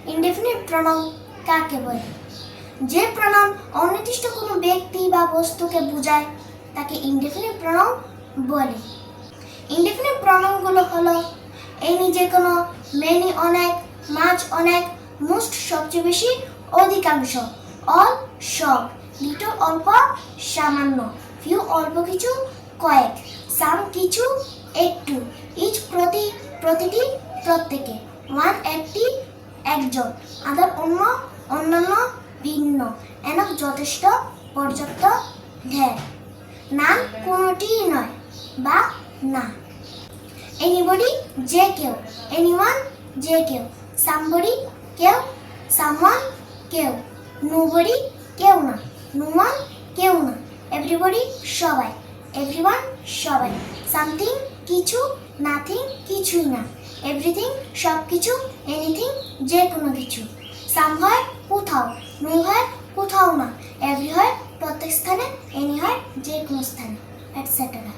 Indefinite pronoun কাকে বলে? যে প্রনাউন অনির্দিষ্ট কোনো ব্যক্তি বা বস্তুকে বোঝায় তাকে ইনডেফিনিট প্রনাউন বলে। ইনডেফিনিট প্রনাউনগুলো হলো এনি যে কোনো, মেনি অনেক, মাছ অনেক, মোস্ট সবচেয়ে বেশি, অধিকাংশ, অল সব, লিটল অল্প সামান্য, ফিউ অল্প কিছু কয়েক, সাম কিছু একটু, ইচ প্রতিটি প্রত্যেকে, ওয়ান একটি একজন, আদার অন্য অন্যান্য ভিন্ন, এনফ যথেষ্ট পর্যাপ্ত ঢের, নান কোনোটিই নয় বা না। এনিবডি যে কেউ, এনিওয়ান যে কেউ, সামবডি কেউ, সামওয়ান কেউ, নোবডি কেউ না, নোওয়ান কেউ না, এভরিবডি সবাই, এভরিওয়ান সবাই, সামথিং কিছু, নাথিং কিছুই না, এভরিথিং সব কিছু, এনিথিং যে কোনো কিছু, সামহার কোথাও, নোহার কোথাও না, এভরিহার প্রত্যেক স্থানে, এনিহার যে কোনো স্থানে, এটসেট্রা।